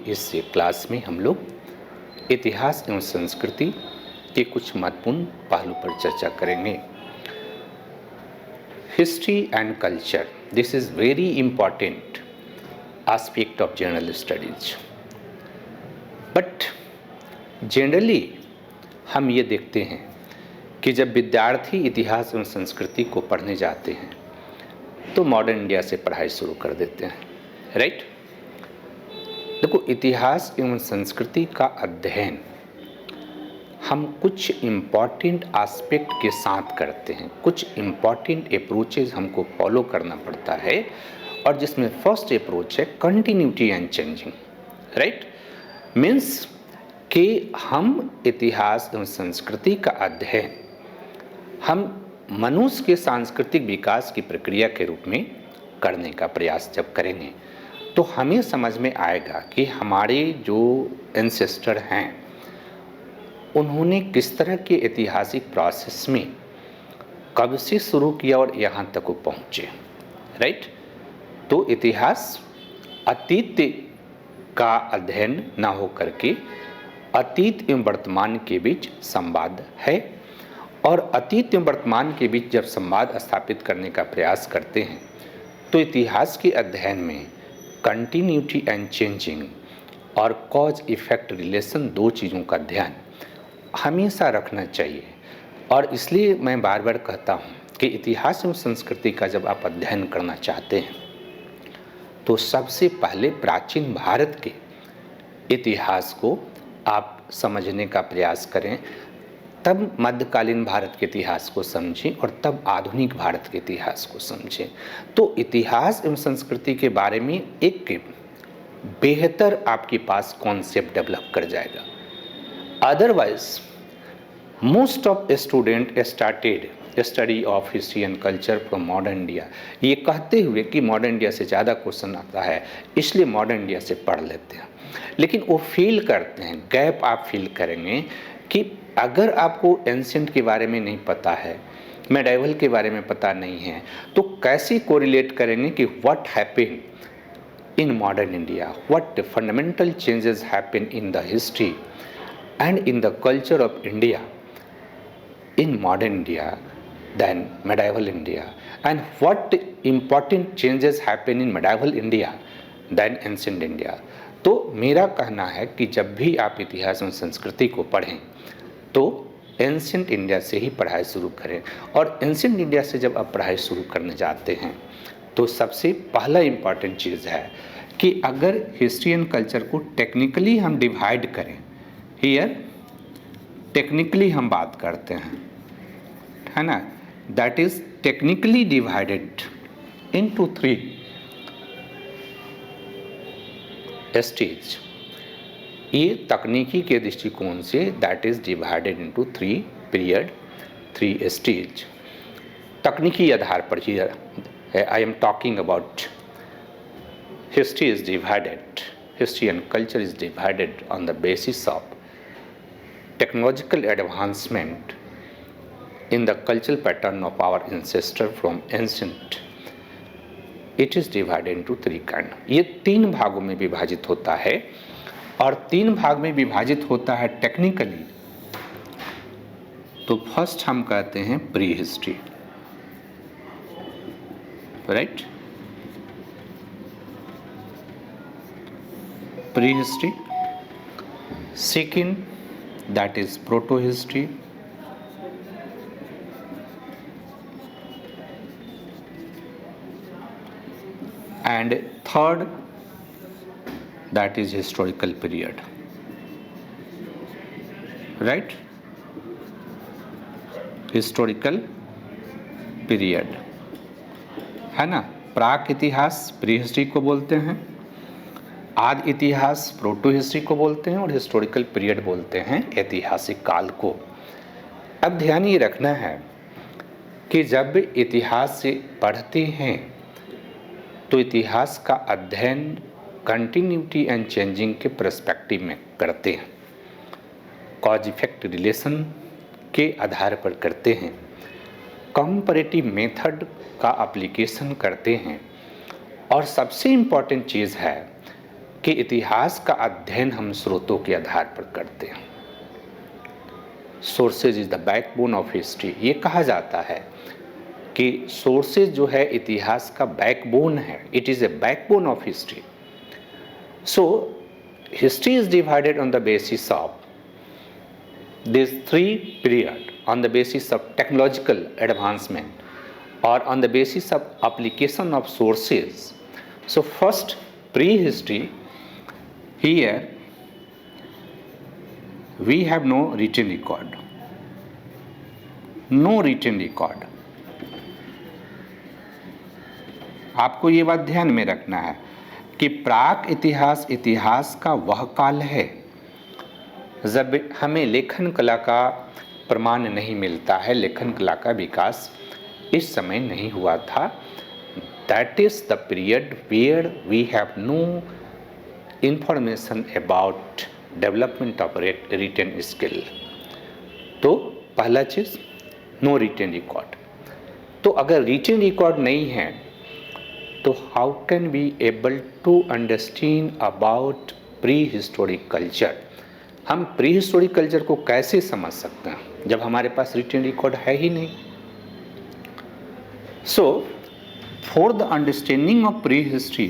इस क्लास में हम लोग इतिहास एवं संस्कृति के कुछ महत्वपूर्ण पहलू पर चर्चा करेंगे। History and culture, this is very important aspect of general studies. But generally हम ये देखते हैं कि जब विद्यार्थी इतिहास एवं संस्कृति को पढ़ने जाते हैं तो मॉडर्न इंडिया से पढ़ाई शुरू कर देते हैं, राइट? देखो, इतिहास एवं संस्कृति का अध्ययन हम कुछ इम्पॉर्टेंट एस्पेक्ट के साथ करते हैं, कुछ इम्पॉर्टेंट अप्रोचेज हमको फॉलो करना पड़ता है, और जिसमें फर्स्ट अप्रोच है continuity and changing, right? Means कि हम इतिहास एवं संस्कृति का अध्ययन हम मनुष्य के सांस्कृतिक विकास की प्रक्रिया के रूप में करने का प्रयास जब करेंगे तो हमें समझ में आएगा कि हमारे जो एंसेस्टर हैं उन्होंने किस तरह के ऐतिहासिक प्रोसेस में कब से शुरू किया और यहाँ तक वो पहुँचे, राइट? तो इतिहास अतीत का अध्ययन ना हो करके अतीत एवं वर्तमान के बीच संवाद है, और अतीत एवं वर्तमान के बीच जब संवाद स्थापित करने का प्रयास करते हैं तो इतिहास के अध्ययन में कंटिन्यूटी एंड चेंजिंग और कॉज इफेक्ट रिलेशन, दो चीज़ों का ध्यान हमेशा रखना चाहिए। और इसलिए मैं बार बार कहता हूँ कि इतिहास एवं संस्कृति का जब आप अध्ययन करना चाहते हैं तो सबसे पहले प्राचीन भारत के इतिहास को आप समझने का प्रयास करें, तब मध्यकालीन भारत के इतिहास को समझें और तब आधुनिक भारत के इतिहास को समझें। तो इतिहास एवं संस्कृति के बारे में एक बेहतर आपके पास कॉन्सेप्ट डेवलप कर जाएगा। Otherwise most of student started study of history and culture from modern India, ये कहते हुए कि मॉडर्न इंडिया से ज़्यादा क्वेश्चन आता है इसलिए मॉडर्न इंडिया से पढ़ लेते हैं, लेकिन वो फील करते हैं, गैप आप फील करेंगे कि अगर आपको एंशिएंट के बारे में नहीं पता है, मेडाइवल के बारे में पता नहीं है, तो कैसे कोरिलेट करेंगे कि what happen in modern India, what fundamental changes happen in the history and in the culture of India in modern India then medieval India, and what important changes happen in medieval India then ancient India. तो मेरा कहना है कि जब भी आप इतिहास और संस्कृति को पढ़ें तो एंशिएंट इंडिया से ही पढ़ाई शुरू करें, और एंशिएंट इंडिया से जब आप पढ़ाई शुरू करने जाते हैं तो सबसे पहला इम्पॉर्टेंट चीज़ है कि अगर हिस्ट्री एंड कल्चर को टेक्निकली हम डिवाइड करें, हियर टेक्निकली हम बात करते हैं, है ना, that is technically divided into 3 stage. ये तकनीकी के दृष्टिकोण से that is divided into 3 period, 3 stage. तकनीकी आधार पर ही I am talking about history is divided, history and culture is divided on the basis of technological advancement in the cultural pattern of our ancestor from ancient. It is divided into 3 kind. ये 3 भागों में विभाजित होता है, और 3 भाग में विभाजित होता है टेक्निकली। तो फर्स्ट हम कहते हैं pre history, right? Pre history. Second that is proto history, and third that is historical period, right? historical period है ना। प्राक इतिहास प्री हिस्ट्री को बोलते हैं, आदि इतिहास प्रोटो हिस्ट्री को बोलते हैं, और हिस्टोरिकल पीरियड बोलते हैं ऐतिहासिक काल को। अब ध्यान ये रखना है कि जब इतिहास से पढ़ते हैं तो इतिहास का अध्ययन कंटिन्यूटी एंड चेंजिंग के पर्सपेक्टिव में करते हैं, कॉज इफेक्ट रिलेशन के आधार पर करते हैं, कंपैरेटिव मेथड का एप्लीकेशन करते हैं, और सबसे इम्पॉर्टेंट चीज़ है कि इतिहास का अध्ययन हम स्रोतों के आधार पर करते हैं। Sources is the backbone of history. ये कहा जाता है कि सोर्सेज जो है इतिहास का बैकबोन है, it is a backbone of history. So history is divided on the basis of these three period, on the basis of technological advancement or on the basis of application of sources. So first, prehistory, here we have no written record, no written record. आपको ये बात ध्यान में रखना है कि प्राक इतिहास इतिहास का वह काल है जब हमें लेखन कला का प्रमाण नहीं मिलता है, लेखन कला का विकास इस समय नहीं हुआ था। That is the period where we have no information about development of written skill. तो पहला चीज़, नो रिटन रिकॉर्ड। तो अगर रिटन रिकॉर्ड नहीं है तो how can we able to understand about prehistoric culture. हम प्री हिस्टोरिक कल्चर को कैसे समझ सकते हैं जब हमारे पास रिटन रिकॉर्ड है ही नहीं। So for the understanding of prehistory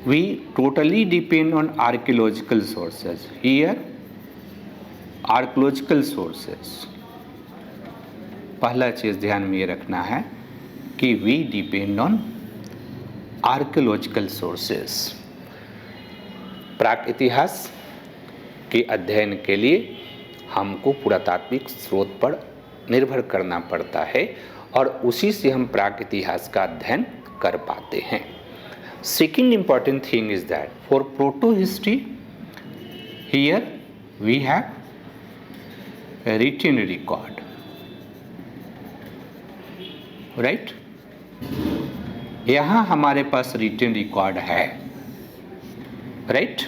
we totally depend on archaeological sources. Here archaeological sources, पहला चीज़ ध्यान में ये रखना है कि we depend on archaeological sources. प्राक इतिहास के अध्ययन के लिए हमको पुरातात्विक स्रोत पर निर्भर करना पड़ता है और उसी से हम प्राक इतिहास का अध्ययन कर पाते हैं। Second important thing is that for protohistory here we have written record, right. यहाँ हमारे पास रिटन रिकॉर्ड है, right,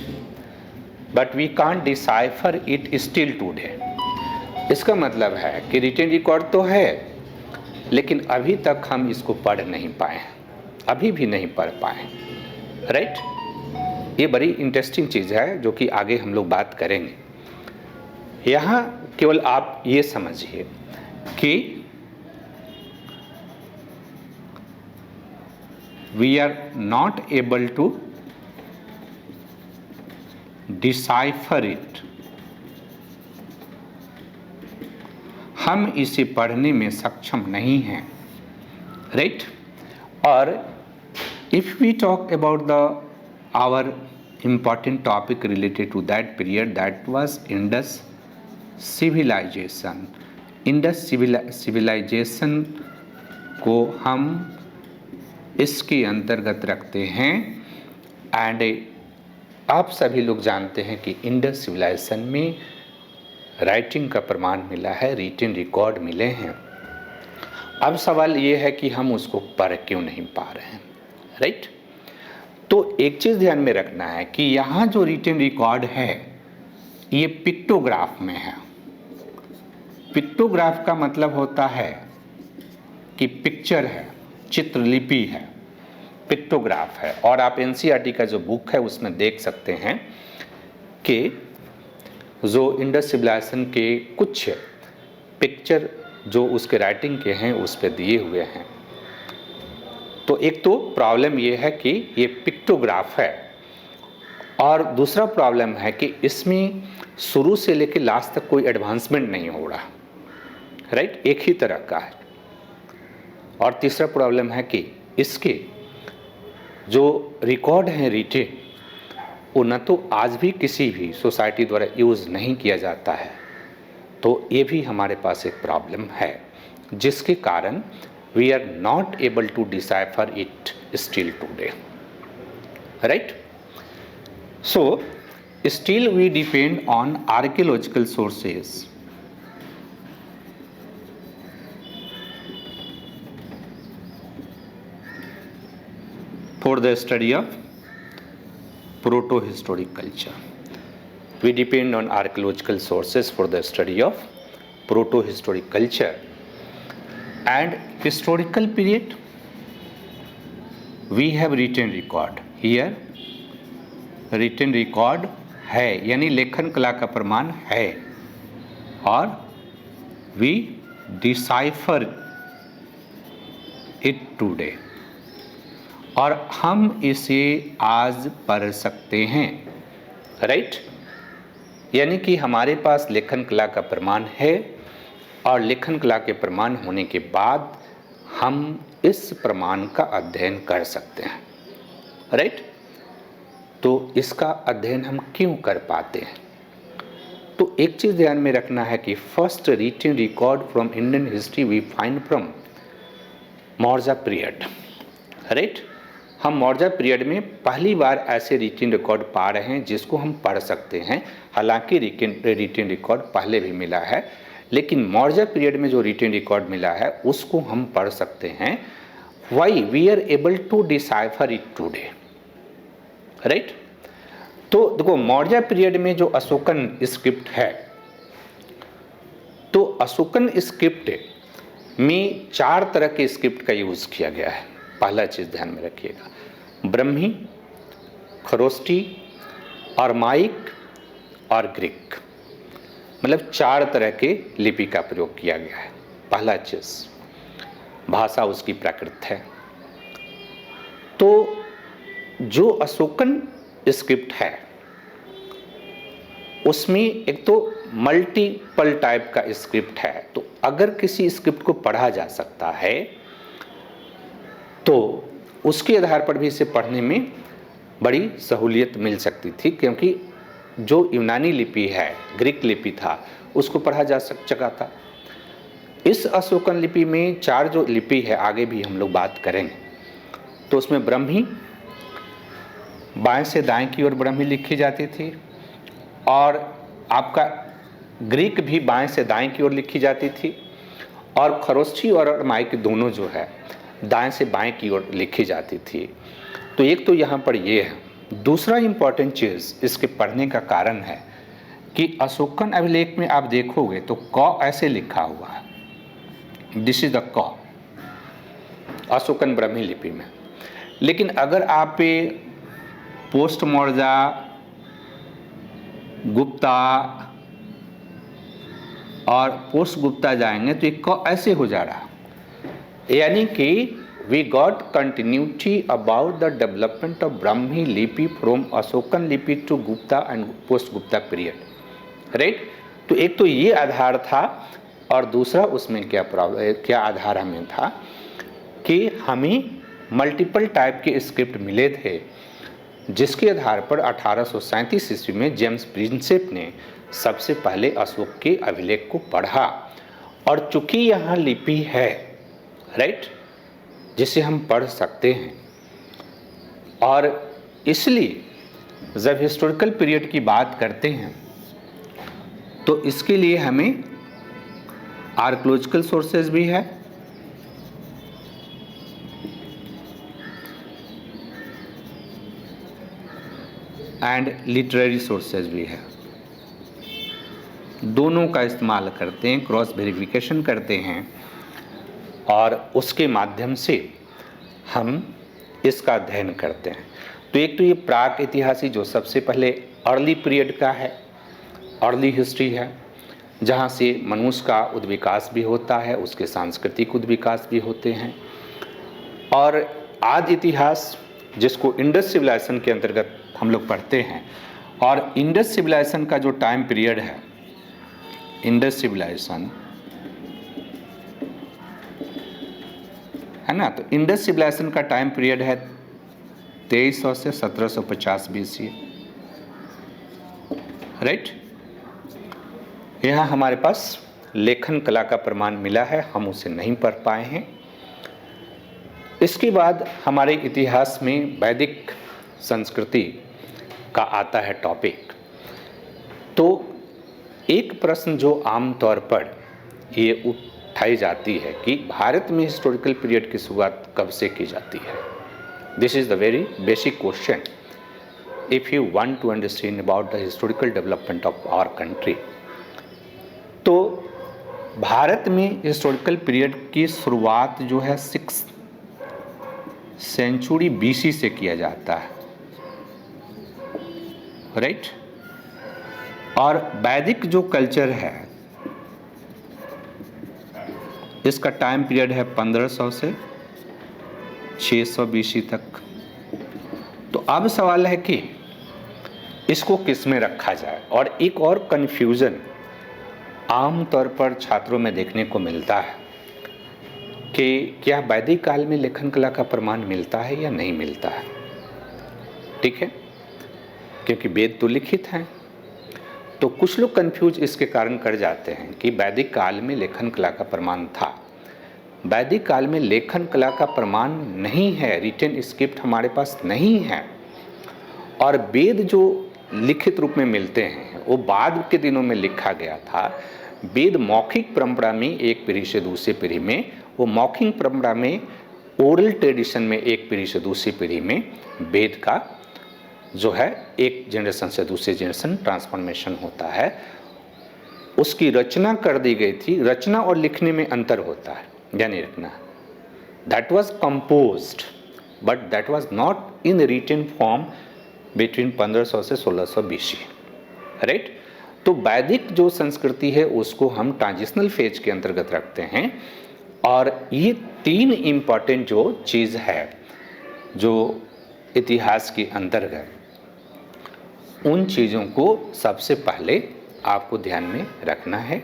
but we can't decipher it still today. इसका मतलब है कि रिटन रिकॉर्ड तो है लेकिन अभी तक हम इसको पढ़ नहीं पाए, अभी भी नहीं पढ़ पाए, राइट। ये बड़ी इंटरेस्टिंग चीज़ है जो कि आगे हम लोग बात करेंगे। यहाँ केवल आप ये समझिए कि we are not able to decipher it, हम इसे पढ़ने में सक्षम नहीं हैं, राइट। और if we talk about the our important topic related to that period, that was Indus civilisation. Indus civilisation को हम इसके अंतर्गत रखते हैं एंड आप सभी लोग जानते हैं कि इंडस सिविलाइजेशन में राइटिंग का प्रमाण मिला है, रिटन रिकॉर्ड मिले हैं। अब सवाल ये है कि हम उसको पढ़ क्यों नहीं पा रहे हैं, राइट। तो एक चीज़ ध्यान में रखना है कि यहाँ जो रिटन रिकॉर्ड है ये पिक्टोग्राफ में है। पिक्टोग्राफ का मतलब होता है कि पिक्चर है, चित्रलिपि है, पिक्टोग्राफ है। और आप एनसीईआरटी का जो बुक है उसमें देख सकते हैं कि जो इंडस सिविलाइजेशन के कुछ पिक्चर जो उसके राइटिंग के हैं उस पर दिए हुए हैं। तो एक तो प्रॉब्लम ये है कि ये पिक्टोग्राफ है और दूसरा प्रॉब्लम है कि इसमें शुरू से लेकर लास्ट तक कोई एडवांसमेंट नहीं हो रहा, राइट, एक ही तरह का है। और तीसरा प्रॉब्लम है कि इसके जो रिकॉर्ड हैं रिटन, वो न तो आज भी किसी भी सोसाइटी द्वारा यूज़ नहीं किया जाता है। तो ये भी हमारे पास एक प्रॉब्लम है जिसके कारण we are not able to decipher it still today, right. So still we depend on archaeological sources. For the study of proto-historic culture, we depend on archaeological sources for the study of proto-historic culture. And historical period, we have written record. Here written record है, यानी लेखन कला का प्रमाण है, और we decipher it today, और हम इसे आज पढ़ सकते हैं, राइट। यानी कि हमारे पास लेखन कला का प्रमाण है, और लेखन कला के प्रमाण होने के बाद हम इस प्रमाण का अध्ययन कर सकते हैं, राइट। तो इसका अध्ययन हम क्यों कर पाते हैं? तो एक चीज़ ध्यान में रखना है कि first written record from Indian history we find from Maurya period, right. हम मौर्य पीरियड में पहली बार ऐसे रिटन रिकॉर्ड पा रहे हैं जिसको हम पढ़ सकते हैं। हालांकि रिटन रिकॉर्ड पहले भी मिला है, लेकिन मौर्य पीरियड में जो रिटन रिकॉर्ड मिला है उसको हम पढ़ सकते हैं। Why we are able to decipher it today, right. तो देखो, मौर्य पीरियड में जो अशोकन स्क्रिप्ट है, तो अशोकन स्क्रिप्ट में 4 तरह के स्क्रिप्ट का यूज़ किया गया है। पहला चीज़ ध्यान में रखिएगा, ब्रह्मी, खरोष्टी, अरमाइक और ग्रीक, मतलब 4 तरह के लिपि का प्रयोग किया गया है। पहला चीज़, भाषा उसकी प्राकृत है। तो जो अशोकन स्क्रिप्ट है उसमें एक तो मल्टीपल टाइप का स्क्रिप्ट है, तो अगर किसी स्क्रिप्ट को पढ़ा जा सकता है तो उसके आधार पर भी इसे पढ़ने में बड़ी सहूलियत मिल सकती थी, क्योंकि जो यूनानी लिपि है, ग्रीक लिपि था, उसको पढ़ा जा सका था। इस अशोकन लिपि में 4 जो लिपि है, आगे भी हम लोग बात करेंगे, तो उसमें ब्रह्मी, बाएं से दाएं की ओर ब्रह्मी लिखी जाती थी, और आपका ग्रीक भी बाएं से दाएं की ओर लिखी जाती थी, और खरोष्ठी और अरमाइक दोनों जो है दाएं से बाएं की ओर लिखी जाती थी। तो एक तो यहाँ पर ये है। दूसरा इम्पॉर्टेंट चीज़ इसके पढ़ने का कारण है कि अशोकन अभिलेख में आप देखोगे तो क ऐसे लिखा हुआ है, दिस इज द क, अशोकन ब्रह्मी लिपि में। लेकिन अगर आप पोस्ट मौर्य, गुप्ता और पोस्ट गुप्ता जाएंगे तो एक क ऐसे हो जा रहा, यानी कि we got continuity about the development of Brahmi lipi from Ashokan lipi to Gupta and post Gupta period, right. तो एक तो ये आधार था, और दूसरा उसमें क्या आधार हमें था कि हमें मल्टीपल टाइप के स्क्रिप्ट मिले थे, जिसके आधार पर 1837 ईस्वी में जेम्स प्रिंसेप ने सबसे पहले अशोक के अभिलेख को पढ़ा। और चूंकि यहाँ लिपि है, राइट, जिसे हम पढ़ सकते हैं, और इसलिए जब हिस्टोरिकल पीरियड की बात करते हैं तो इसके लिए हमें आर्कियोलॉजिकल सोर्सेज भी है, एंड लिटरेरी सोर्सेज भी है। दोनों का इस्तेमाल करते हैं, क्रॉस वेरिफिकेशन करते हैं, और उसके माध्यम से हम इसका अध्ययन करते हैं। तो एक तो ये प्राक इतिहासी जो सबसे पहले अर्ली पीरियड का है, अर्ली हिस्ट्री है, जहाँ से मनुष्य का उद्विकास भी होता है, उसके सांस्कृतिक उद्विकास भी होते हैं। और आदि इतिहास जिसको इंडस सिविलाइजेशन के अंतर्गत हम लोग पढ़ते हैं, और इंडस सिविलाइजेशन का जो टाइम पीरियड है, इंडस सिविलाइजेशन है ना, तो इंडस सिविलाइजेशन का टाइम पीरियड है 2300 से 1750 BC, राइट। यहाँ हमारे पास लेखन कला का प्रमाण मिला है, हम उसे नहीं पढ़ पाए हैं। इसके बाद हमारे इतिहास में वैदिक संस्कृति का आता है टॉपिक। तो एक प्रश्न जो आम तौर पर ये उठाई जाती है कि भारत में हिस्टोरिकल पीरियड की शुरुआत कब से की जाती है। This is the very basic question if you want to understand about the historical development of our country. तो भारत में हिस्टोरिकल पीरियड की शुरुआत जो है 6th सेंचुरी BC से किया जाता है, राइट। और वैदिक जो कल्चर है इसका टाइम पीरियड है 1500 से 600 BC तक। तो अब सवाल है कि इसको किस में रखा जाए। और एक और कन्फ्यूज़न आमतौर पर छात्रों में देखने को मिलता है कि क्या वैदिक काल में लेखन कला का प्रमाण मिलता है या नहीं मिलता है। ठीक है, क्योंकि वेद तो लिखित हैं। तो कुछ लोग कंफ्यूज इसके कारण कर जाते हैं कि वैदिक काल में लेखन कला का प्रमाण था। वैदिक काल में लेखन कला का प्रमाण नहीं है, रिटन स्क्रिप्ट हमारे पास नहीं है। और वेद जो लिखित रूप में मिलते हैं वो बाद के दिनों में लिखा गया था। वेद मौखिक परंपरा में एक पीढ़ी से दूसरी पीढ़ी में, वो मौखिक परंपरा में ओरल ट्रेडिशन में एक पीढ़ी से दूसरी पीढ़ी में वेद का जो है एक जनरेशन से दूसरी जनरेशन ट्रांसफॉर्मेशन होता है। उसकी रचना कर दी गई थी। रचना और लिखने में अंतर होता है, यानी रखना that was composed but that was not in written form between 1500 से 1600 BC, राइट। तो वैदिक जो संस्कृति है उसको हम ट्रांजिशनल फेज के अंतर्गत रखते हैं। और ये 3 इम्पॉर्टेंट जो चीज़ है जो इतिहास के अंतर्गत, उन चीज़ों को सबसे पहले आपको ध्यान में रखना है।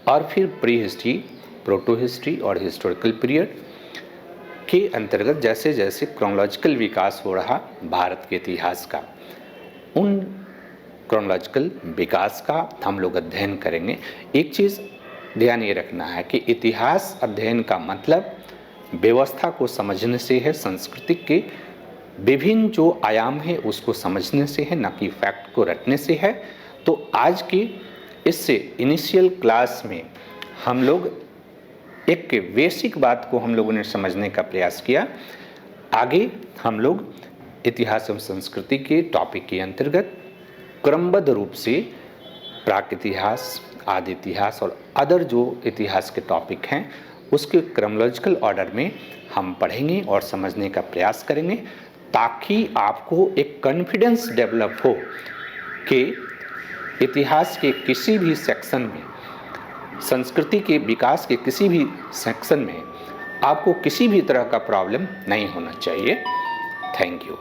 और फिर प्री हिस्ट्री, प्रोटो हिस्ट्री और हिस्टोरिकल पीरियड के अंतर्गत जैसे जैसे क्रोनोलॉजिकल विकास हो रहा भारत के इतिहास का, उन क्रोनोलॉजिकल विकास का हम लोग अध्ययन करेंगे। एक चीज़ ध्यान ये रखना है कि इतिहास अध्ययन का मतलब व्यवस्था को समझने से है, संस्कृति के विभिन्न जो आयाम है उसको समझने से है, न कि फैक्ट को रटने से है। तो आज की इससे इनिशियल क्लास में हम लोग एक बेसिक बात को हम लोगों ने समझने का प्रयास किया। आगे हम लोग इतिहास एवं संस्कृति के टॉपिक के अंतर्गत क्रमबद्ध रूप से प्राक इतिहास, आदि इतिहास और अदर जो इतिहास के टॉपिक हैं उसके क्रमोलॉजिकल ऑर्डर में हम पढ़ेंगे और समझने का प्रयास करेंगे, ताकि आपको एक कॉन्फिडेंस डेवलप हो कि इतिहास के किसी भी सेक्शन में, संस्कृति के विकास के किसी भी सेक्शन में आपको किसी भी तरह का प्रॉब्लम नहीं होना चाहिए। Thank you.